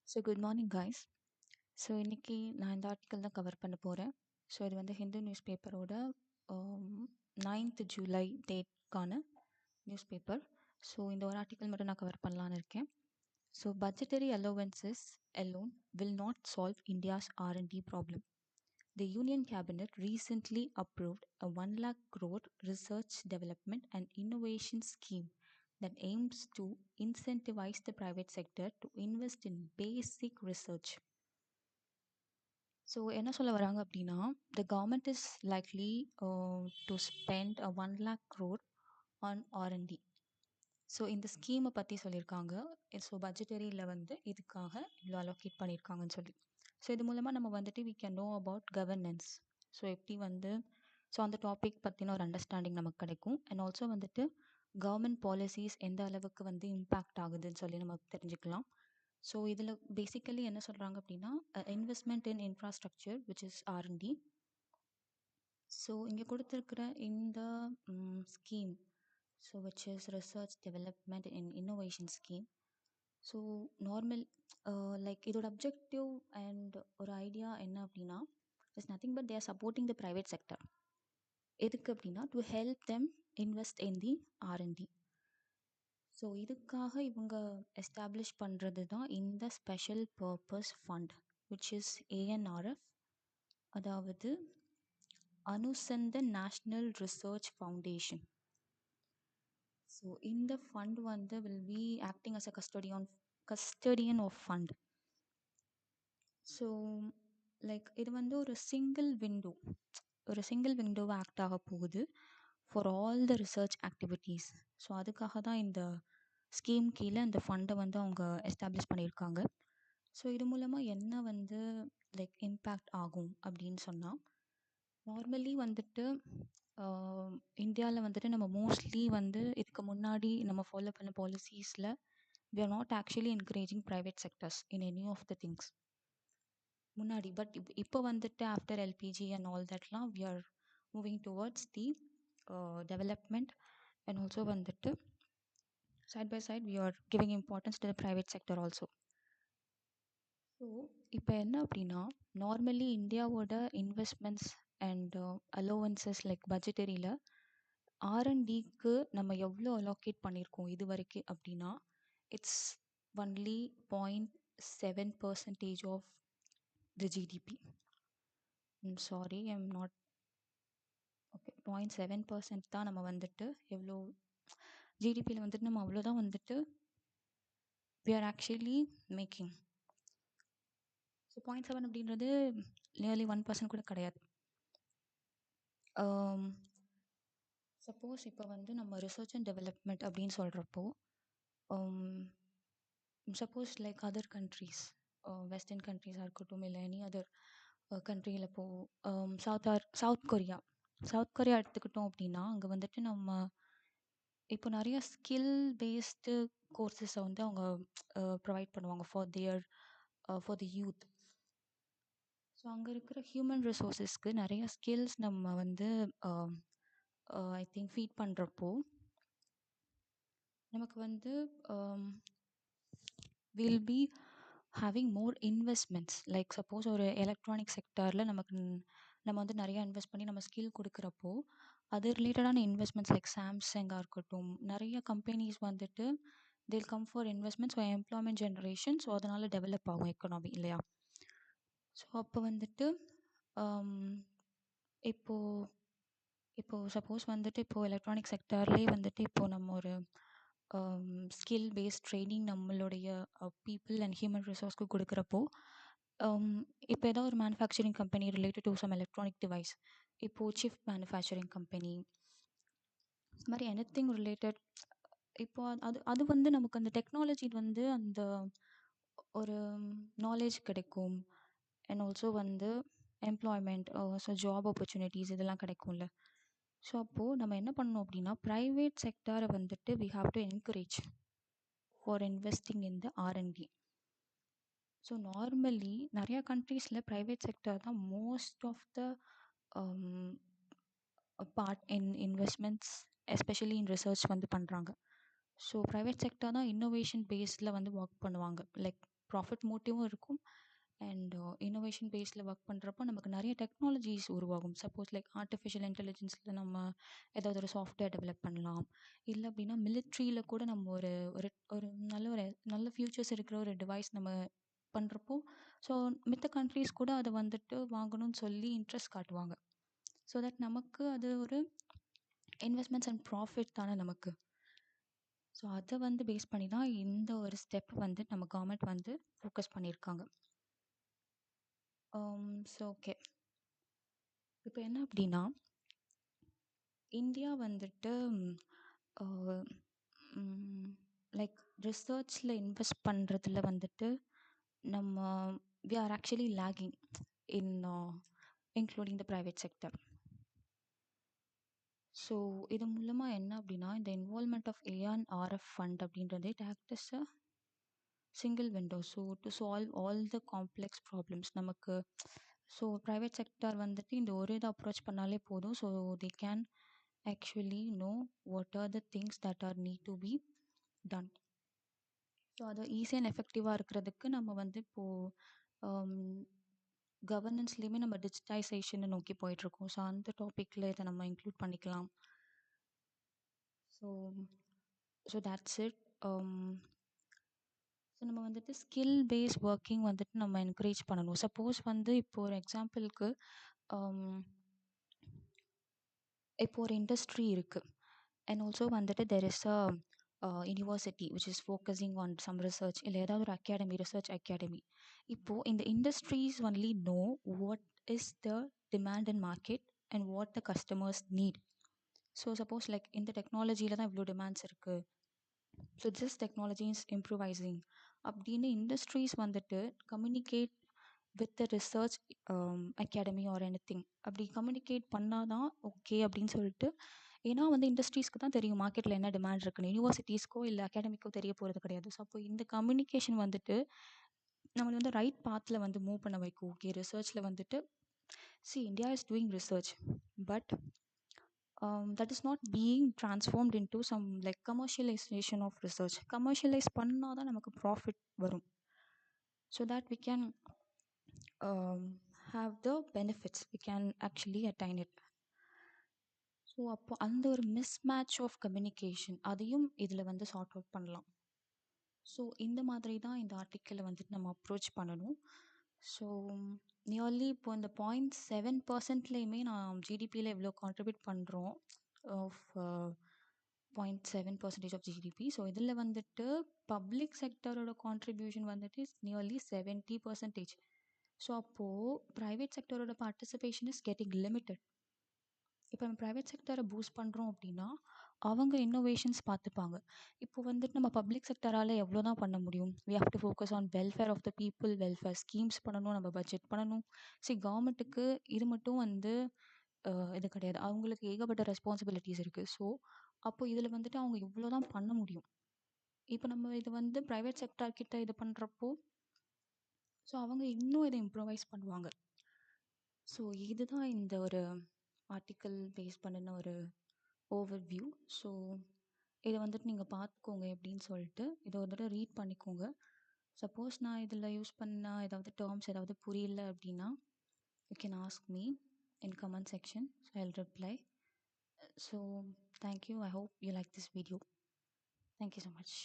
So good morning guys. So இன்றைக்கி நான் இந்த ஆர்டிக்கல் தான் கவர் பண்ண போகிறேன். ஸோ இது வந்து ஹிந்து நியூஸ் பேப்பரோட 9th ஜூலை டேட்கான நியூஸ் பேப்பர். ஸோ இந்த ஒரு ஆர்டிக்கல் மட்டும் நான் கவர் பண்ணலான்னு இருக்கேன். So budgetary allowances alone will not solve India's R&D problem. The Union Cabinet recently approved a 1 lakh crore research development and innovation scheme that aims to incentivize the private sector to invest in basic research. So என்ன சொல்ல வராங்க அப்படின்னா, the government is likely to spend a 1 lakh crore on R&D. So இந்த ஸ்கீமை பற்றி சொல்லியிருக்காங்க. So பட்ஜெட்டரியில் வந்து இதுக்காக இவ்வளோ அலோகேட் பண்ணியிருக்காங்கன்னு சொல்லி. ஸோ இது மூலமாக நம்ம வந்துட்டு we can know about governance. So எப்படி வந்து அந்த டாபிக் பற்றின ஒரு அண்டர்ஸ்டாண்டிங் நமக்கு கிடைக்கும். அண்ட் ஆல்சோ வந்துட்டு கவர்மெண்ட் பாலிசிஸ் எந்த அளவுக்கு வந்து இம்பேக்ட் ஆகுதுன்னு சொல்லி நம்ம தெரிஞ்சுக்கலாம். ஸோ இதில் பேசிக்கலி என்ன சொல்கிறாங்க அப்படின்னா, investment in infrastructure which is R&D. So இங்கே கொடுத்துருக்கிற இந்த scheme, so which is research development and innovation scheme. So normal like இதோட அப்ஜெக்டிவ் அண்ட் ஒரு ஐடியா என்ன அப்படின்னா, it's nothing but their supporting the private sector. எதுக்கு அப்படின்னா, to help them invest in the R&D. So இதுக்காக இவங்க establish பண்ணுறது தான் இந்த special purpose fund which is ANRF, அதாவது Anusandhan national research foundation. So இந்த ஃபண்ட் வந்து will be acting as a custodian of fund. So like இது வந்து ஒரு சிங்கிள் விண்டோவை ஆக்ட் ஆக போகுது for all the research activities. So அதுக்காக தான் இந்த ஸ்கீம் கீழே இந்த ஃபண்டை வந்து அவங்க எஸ்டாப்ளிஷ் பண்ணியிருக்காங்க. ஸோ இது மூலமாக என்ன வந்து லைக் இம்பேக்ட் ஆகும் அப்படின்னு சொன்னால், நார்மலி வந்துட்டு இந்தியாவில் வந்துட்டு நம்ம மோஸ்ட்லி வந்து இதுக்கு முன்னாடி நம்ம ஃபாலோ பண்ண பாலிசிஸில் we are not actually encouraging private sectors in any of the things முன்னாடி. பட் இப்போ வந்துட்டு ஆஃப்டர் LPG அண்ட் ஆல் தட்லாம் we are moving towards the development and also வந்துட்டு side by side we are giving importance to the private sector also. So இப்போ என்ன அப்படின்னா, normally இந்தியாவோட investments and allowances like பட்ஜெட்டரியில் R&Dக்கு நம்ம எவ்வளோ அலோகேட் பண்ணியிருக்கோம் இது வரைக்கும் அப்படின்னா, it's only 0.7% of the GDP. Sorry, I'm not okay. 0.7% தான் நம்ம வந்துட்டு எவ்வளோ ஜிடிபியில் வந்துட்டு நம்ம அவ்வளோதான் வந்துட்டு we are actually making. So 0.7 அப்படின்றது நியர்லி 1% கூட கிடையாது. சப்போஸ் இப்போ வந்து நம்ம ரிசர்ச் அண்ட் டெவலப்மெண்ட் அப்படின்னு சொல்கிறப்போ, suppose like other countries, western கண்ட்ரீஸாக இருக்கட்டும், இல்லை எனி அதர் கண்ட்ரியில் இப்போது சவுத் கொரியா எடுத்துக்கிட்டோம் அப்படின்னா, அங்கே வந்துட்டு நம்ம இப்போ நிறைய ஸ்கில் பேஸ்டு கோர்சஸை வந்து அவங்க ப்ரொவைட் பண்ணுவாங்க ஃபார் தி யூத். ஸோ அங்கே இருக்கிற ஹியூமன் ரிசோர்ஸஸ்க்கு நிறைய ஸ்கில்ஸ் நம்ம வந்து ஐ திங்க் ஃபீட் பண்ணுறப்போ நமக்கு வந்து will be having more investments. Like suppose ஒரு எலக்ட்ரானிக் செக்டாரில் நம்ம வந்து நிறையா இன்வெஸ்ட் பண்ணி நம்ம ஸ்கில் கொடுக்குறப்போ, அது ரிலேட்டடான இன்வெஸ்ட்மெண்ட்ஸ் லைக் சாம்சங்காக இருக்கட்டும், நிறைய கம்பெனிஸ் வந்துட்டு they'll come for investments for employment generation. So அதனால் டெவலப் ஆகும் எக்கனாமி இல்லையா? ஸோ அப்போ வந்துட்டு இப்போது சப்போஸ் வந்துட்டு இப்போது எலக்ட்ரானிக் செக்டார்லேயே வந்துட்டு இப்போது நம்ம ஒரு ஸ்கில் பேஸ்ட் ட்ரைனிங் நம்மளுடைய பீப்புள் அண்ட் ஹியூமன் ரிசோர்ஸ்க்கு கொடுக்குறப்போ, இப்போ ஏதாவது ஒரு manufacturing company related to some electronic device, இப்போது சிப் மேனுஃபேக்சரிங் கம்பெனி, இது மாதிரி எனிதிங் ரிலேட்டட், இப்போ அது வந்து நமக்கு அந்த டெக்னாலஜி வந்து அந்த ஒரு நாலேஜ் கிடைக்கும். அண்ட் ஆல்சோ வந்து எம்ப்ளாய்மெண்ட், ஸோ ஜாப் ஆப்பர்ச்சுனிட்டிஸ் இதெல்லாம் கிடைக்கும்ல. ஸோ அப்போது நம்ம என்ன பண்ணணும் அப்படின்னா, ப்ரைவேட் செக்டாரை வந்துட்டு we have to encourage for investing in the R&D. So normally நிறையா கண்ட்ரீஸில் ப்ரைவேட் செக்டர் தான் most of the part in investments especially in research வந்து பண்ணுறாங்க. ஸோ ப்ரைவேட் செக்டர் தான் இன்னோவேஷன் பேஸில் வந்து ஒர்க் பண்ணுவாங்க. லைக் ப்ராஃபிட் மோட்டிவும் இருக்கும். அண்ட் இன்னோவேஷன் பேஸில் ஒர்க் பண்ணுறப்போ நமக்கு நிறைய டெக்னாலஜிஸ் உருவாகும். சப்போஸ் லைக் ஆர்டிஃபிஷியல் இன்டெலிஜென்ஸில் நம்ம ஏதாவது ஒரு சாஃப்ட்வேர் டெவலப் பண்ணலாம். இல்லை அப்படின்னா மிலிட்ரியில் கூட நம்ம ஒரு ஒரு ஒரு நல்ல ஃபியூச்சர்ஸ் இருக்கிற ஒரு டிவைஸ் நம்ம பண்ணுறப்போ, ஸோ மித்த கண்ட்ரீஸ் கூட அதை வந்துட்டு வாங்கணும்னு சொல்லி இன்ட்ரெஸ்ட் காட்டுவாங்க. ஸோ தட் நமக்கு அது ஒரு இன்வெஸ்ட்மெண்ட்ஸ் அண்ட் ப்ராஃபிட் தானே நமக்கு. ஸோ அதை வந்து பேஸ் பண்ணி தான் இந்த ஒரு ஸ்டெப் வந்து நம்ம கவர்மெண்ட் வந்து ஃபோக்கஸ் பண்ணியிருக்காங்க. ஸோ ஓகே, இப்போ என்ன அப்படின்னா இந்தியா வந்துட்டு லைக் ரிசர்ச்சில் இன்வெஸ்ட் பண்ணுறதுல வந்துட்டு நம்ம we are actually lagging in including the private sector. So இது மூலமாக என்ன அப்படின்னா இந்த இன்வால்மெண்ட் ஆஃப் ANRF ஃபண்ட் அப்படின்றதே act as a single window. So to solve all the complex problems நமக்கு. ஸோ ப்ரைவேட் செக்டார் வந்துட்டு இந்த ஒரு இதை அப்ரோச் பண்ணாலே போதும். So they can actually know what are the things that are need to be done. So அது easy and எஃபெக்டிவாக இருக்கிறதுக்கு நம்ம வந்து இப்போது கவர்னன்ஸ்லேயுமே நம்ம டிஜிட்டைசேஷனை நோக்கி போயிட்டுருக்கோம். ஸோ அந்த டாப்பிக்கில் இதை நம்ம இன்க்ளூட் பண்ணிக்கலாம். So so that's it. So நம்ம வந்துட்டு ஸ்கில் பேஸ் ஒர்க்கிங் வந்துட்டு நம்ம என்கரேஜ் பண்ணணும். சப்போஸ் வந்து இப்போ ஒரு எக்ஸாம்பிளுக்கு இப்போ ஒரு இண்டஸ்ட்ரி இருக்குது அண்ட் ஆல்சோ வந்துட்டு there is a university which is focusing on some research, இல்லை ஏதாவது ஒரு அகாடமி, ரிசர்ச் அகாடமி. இப்போது இந்த industries only know what is the demand in market and what the customers need. So suppose like இந்த டெக்னாலஜியில் தான் இவ்வளோ டிமாண்ட்ஸ் இருக்குது, so this technology is improvising அப்படின்னு இண்டஸ்ட்ரீஸ் வந்துட்டு communicate with the research academy or anything. அப்படி communicate பண்ணால் தான் ஓகே அப்படின்னு சொல்லிட்டு. ஏன்னா வந்து இண்டஸ்ட்ரீஸ்க்கு தான் தெரியும் மார்க்கெட்டில் என்ன டிமாண்ட் இருக்குன்னு, யூனிவர்சிட்டிஸ்க்கோ இல்லை அகாடமிக்கோ தெரிய போகிறது கிடையாது. ஸோ அப்போ இந்த கம்யூனிகேஷன் வந்துட்டு நம்மளை வந்து ரைட் பாத்தில் வந்து மூவ் பண்ண வைக்கும். ஓகே, ரிசர்ச்சில் வந்துட்டு India is doing research but that is not being transformed into some like commercialization of research. Commercialize பண்ணால் தான் நமக்கு ப்ராஃபிட் வரும். So that we can have the benefits, we can actually attain it. So அப்போ அந்த ஒரு mismatch of communication அதையும் இதில் வந்து சார்ட் அவுட் பண்ணலாம். ஸோ இந்த மாதிரி தான் இந்த ஆர்டிக்கிளை வந்துட்டு நம்ம அப்ரோச் பண்ணணும். ஸோ நியர்லி இப்போ இந்த 0.7%லேயுமே நான் ஜிடிபியில் எவ்வளோ கான்ட்ரிபியூட் பண்ணுறோம் ஆஃப் 0.7% ஆஃப் ஜிடிபி. ஸோ இதில் வந்துட்டு பப்ளிக் செக்டரோட கான்ட்ரிபியூஷன் வந்துட்டு நியர்லி 70%. ஸோ அப்போது ப்ரைவேட் செக்டரோட பார்ட்டிசிபேஷன் இஸ் கெட்டிங் லிமிட்டட். இப்போ நம்ம ப்ரைவேட் செக்டரை பூஸ்ட் பண்ணுறோம் அப்படின்னா அவங்க இன்னோவேஷன்ஸ் பார்த்துப்பாங்க. இப்போ வந்துட்டு நம்ம பப்ளிக் செக்டரால் எவ்வளோ தான் பண்ண முடியும்? We have to focus on welfare of the people, welfare schemes பண்ணணும், நம்ம பட்ஜெட் பண்ணணும். கவர்மெண்ட்டுக்கு இது மட்டும் வந்து இது கிடையாது, அவங்களுக்கு ஏகப்பட்ட ரெஸ்பான்சிபிலிட்டிஸ் இருக்குது. ஸோ அப்போ இதில் வந்துட்டு அவங்க இவ்வளோ தான் பண்ண முடியும். இப்போ நம்ம இது வந்து ப்ரைவேட் செக்டார் கிட்ட இது பண்ணுறப்போ ஸோ அவங்க இன்னும் இதை இம்ப்ரூவைஸ் பண்ணுவாங்க. ஸோ இதுதான் இந்த ஒரு ஆர்டிக்கல் பேஸ் பண்ணின ஒரு ஓவர்வியூ. ஸோ இதை வந்துட்டு நீங்கள் பார்த்துக்கோங்க எப்படின்னு சொல்லிட்டு இதை ஒரு தடவை ரீட் பண்ணிக்கோங்க. சப்போஸ் நான் இதில் யூஸ் பண்ண ஏதாவது டேர்ம்ஸ் ஏதாவது புரியல அப்படின்னா you can ask me in comment section. So I will reply. So thank you. I hope you like this video. Thank you so much.